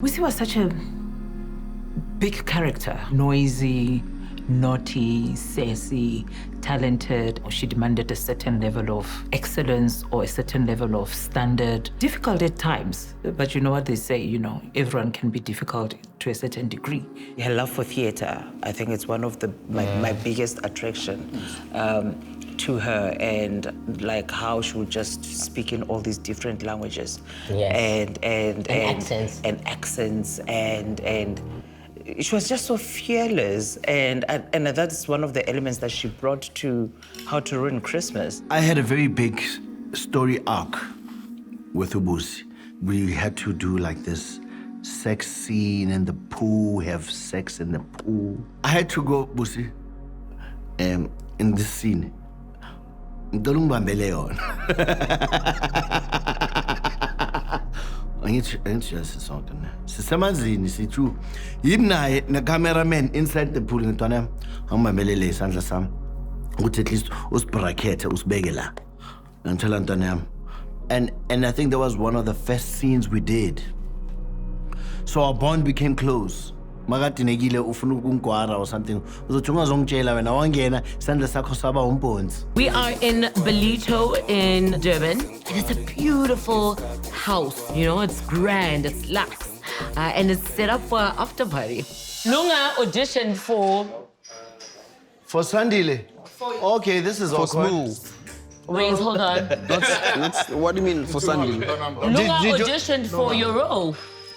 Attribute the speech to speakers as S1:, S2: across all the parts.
S1: Busi was such a big character, noisy, naughty, sassy, talented. She demanded a certain level of excellence or a certain level of standard. Difficult at times, but you know what they say, everyone can be difficult to a certain degree. Her love for theater, I think it's one of my biggest attraction to her, and like how she would just speak in all these different languages.
S2: Yes.
S1: And accents and she was just so fearless, and that's one of the elements that she brought to How to Ruin Christmas.
S3: I had a very big story arc with Busi. We had to do like this sex scene in the pool, have sex in the pool. I had to go, Busi, in this scene. Angithi sonke ne sisemazini sithu yimi naye ne cameraman inside the pool ngitwana angibambelele isandla sami ukuthi at least usbracket usibeke la ngitshela ntwana yami and I think that was one of the first scenes we did, so our bond became close. Makadinekile ufuna ukungwara or something uzothi ungazongitshela wena wangena isandla sakho saba umbonzi.
S2: We are in Belito in Durban, and it's a beautiful house. It's grand, it's luxe, and it's set up for an after party. Lunga auditioned for
S3: Sandile. Okay, this is awkward.
S4: Smooth.
S2: Wait, hold on.
S4: What do you mean for Sunday?
S2: Lunga auditioned for your role.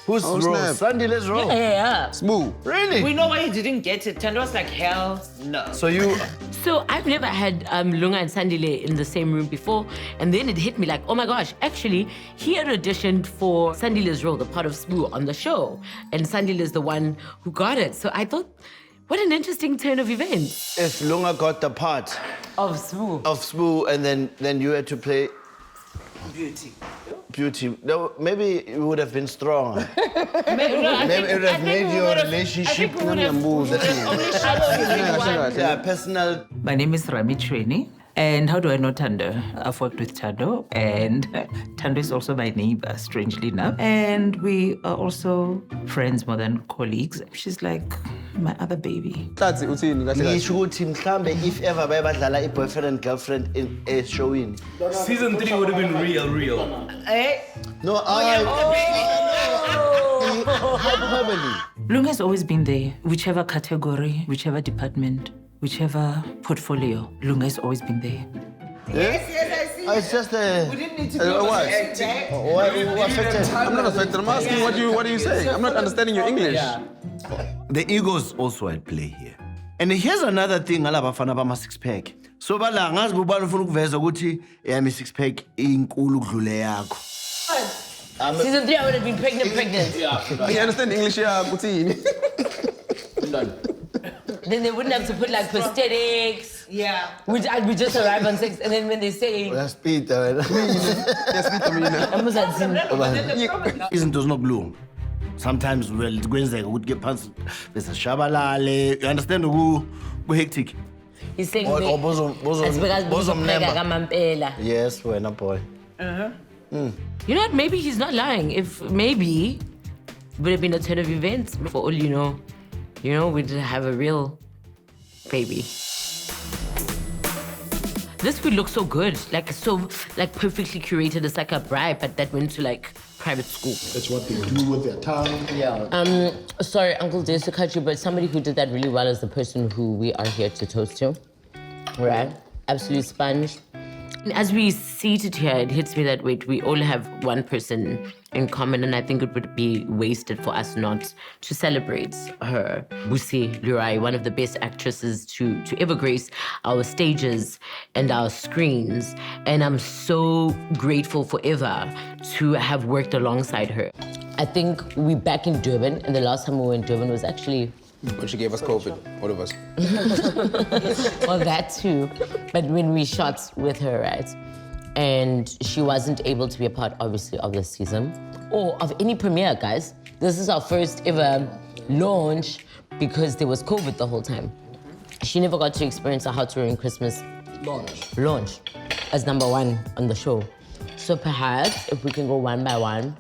S3: Who's role?
S4: snap.
S3: Sandile's role.
S2: Yeah.
S4: Smooth.
S3: Really?
S1: We know why you didn't get it. Thando was like, hell no.
S3: So you...
S2: So I've never had Lunga and Sandile in the same room before, and then it hit me like, oh my gosh, actually, he had auditioned for Sandile's role, the part of Spoo on the show, and Sandile is the one who got it. So I thought, what an interesting turn of events.
S3: If Lunga got the part
S2: Of Spoo.
S3: and then you had to play Beauty. No, maybe it would have been stronger. Maybe it would have made your relationship personal.
S1: My name is Remi, and how do I know Thando? I've worked with Thando, and Thando is also my neighbor, strangely enough. And we are also friends more than colleagues. She's like my other baby.
S4: That's it.
S3: Ngisho ukuthi mhlambe if ever bayabadlala i-boyfriend and girlfriend in a showing.
S5: Season 3 would have been real.
S3: No, hyperbole.
S1: Lunga has always been there, whichever category, whichever department, whichever portfolio. Lunga has always been there.
S3: Yes, I see. It's just a...
S4: We didn't need to go what affected? I'm not affected. I'm asking what do you say? I'm not understanding your English.
S3: The ego's also at play here. And here's another thing alabafana bama six pack. So bala ngazi kubani ufuna ukuveza ukuthi yami six pack inkulu ukudlule yakho.
S2: Season 3, I would have been pregnant.
S4: You understand English, yeah, Putin?
S2: Then they wouldn't have to put like prosthetics. Yeah. We just arrive on 6, and then when they say...
S3: Izinto zinokulunga. Sometimes kwenzeka ukuthi ke phansi bese shabalale. You understand ku hectic.
S2: He's saying
S3: bozomnemba. Yes, wena boy.
S2: You know what? Maybe he's not lying. If maybe it would have been a turn of events. For all you know, we'd have a real baby. This food looks so good, like perfectly curated. It's like a bride, but that went to like private school.
S6: That's what they do with their tongue.
S2: Yeah. Sorry, Uncle Days to cut you, but somebody who did that really well is the person who we are here to toast to. Right? Absolute sponge. And as we seated here, it hits me that, wait, we all have one person in common, and I think it would be wasted for us not to celebrate her. Busi Lurayi, one of the best actresses to ever grace our stages and our screens. And I'm so grateful forever to have worked alongside her. I think we're back in Durban, and the last time we were in Durban was actually...
S4: When she gave us COVID, all of us.
S2: Well, that too. But when we shot with her, right? And she wasn't able to be a part, obviously, of the season or of any premiere, guys. This is our first ever launch because there was COVID the whole time. She never got to experience a How to Ruin Christmas launch as #1 on the show. So perhaps if we can go one by one,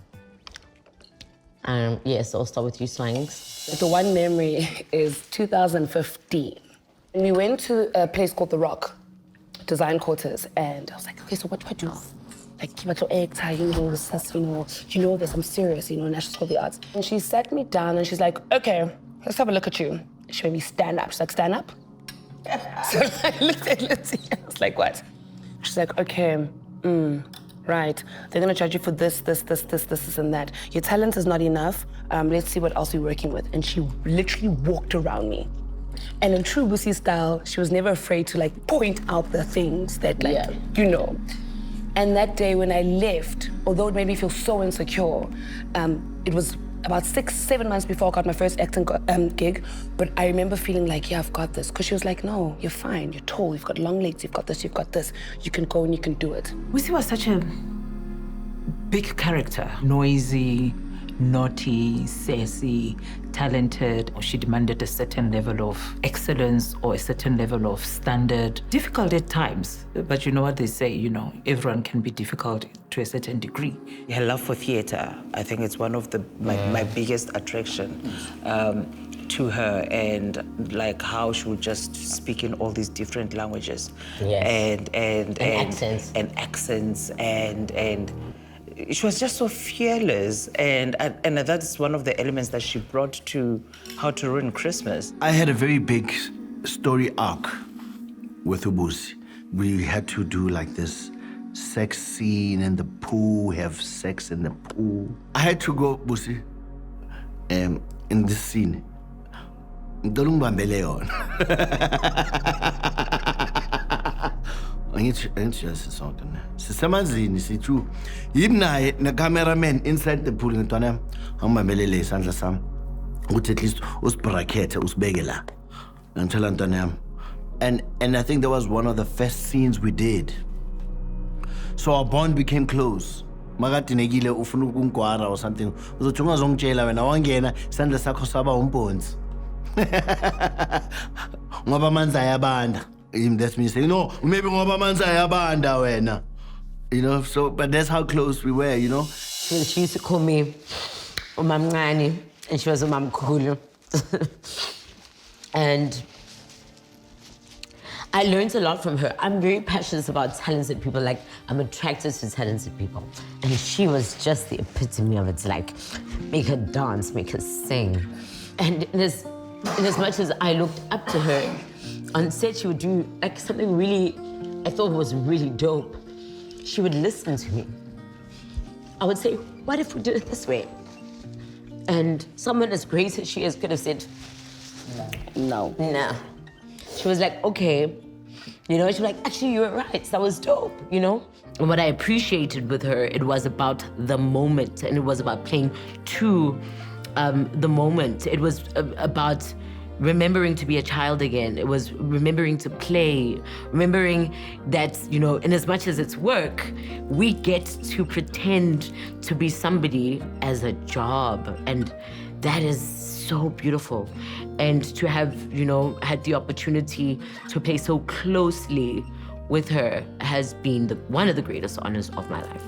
S2: Yes, I'll start with you, Swangs.
S7: The one memory is 2015. And we went to a place called The Rock, design quarters, and I was like, okay, so what do I do? Like, keep your egg tie, sassy, you know this, I'm serious, National School of the Arts. And she sat me down and she's like, okay, let's have a look at you. She made me stand up. She's like, stand up? So I looked at Lindsay, I was like, what? She's like, okay, right. They're gonna judge you for this, and that. Your talent is not enough. Let's see what else we're working with. And she literally walked around me. And in true Busi style, she was never afraid to point out the things that And that day when I left, although it made me feel so insecure, it was about 6-7 months before I got my first acting gig, but I remember feeling like, yeah, I've got this. Because she was like, no, you're fine, you're tall, you've got long legs, you've got this, you can go and you can do it.
S1: Busi was such a big character, noisy, naughty, sassy, talented. She demanded a certain level of excellence or a certain level of standard. Difficult at times, but you know what they say, everyone can be difficult to a certain degree.
S8: Her love for theater, I think it's one of my biggest attraction to her, and how she would just speak in all these different languages.
S2: Yes.
S8: And accents and she was just so fearless, and that's one of the elements that she brought to How to Ruin Christmas.
S3: I had a very big story arc with Busi. We had to do this sex scene in the pool, have sex in the pool. I had to go, Busi, in this scene. Angithi sonke ne sisemazini sithu yimi naye ne cameraman inside the pool ngintwana angibambelele isandla sami ukuthi at least usibrakethe usibeke la ngithola ntwana yami and I think that was one of the first scenes we did, so our bond became close. Makadinekile ufuna ukungwara or something uzothi ungazongitshela wena wangena isandla sakho saba umbonzi ngoba amanzi ayabanda. That's me saying, no, maybe ngoba amanzi ayabanda wena. So, but that's how close we were,
S2: She used to call me Umamncane, and she was Umamkhulu. And I learned a lot from her. I'm very passionate about talented people. I'm attracted to talented people. And she was just the epitome of it. Make her dance, make her sing. And in as much as I looked up to her, on set, she would do something really, I thought was really dope. She would listen to me. I would say, what if we did it this way? And someone as great as she is could have said, no. She was like, okay. She was like, actually, you were right. That was dope, And what I appreciated with her, it was about the moment, and it was about playing to the moment. It was about remembering to be a child again. It was remembering to play, remembering that, in as much as it's work, we get to pretend to be somebody as a job. And that is so beautiful. And to have, had the opportunity to play so closely with her has been one of the greatest honors of my life.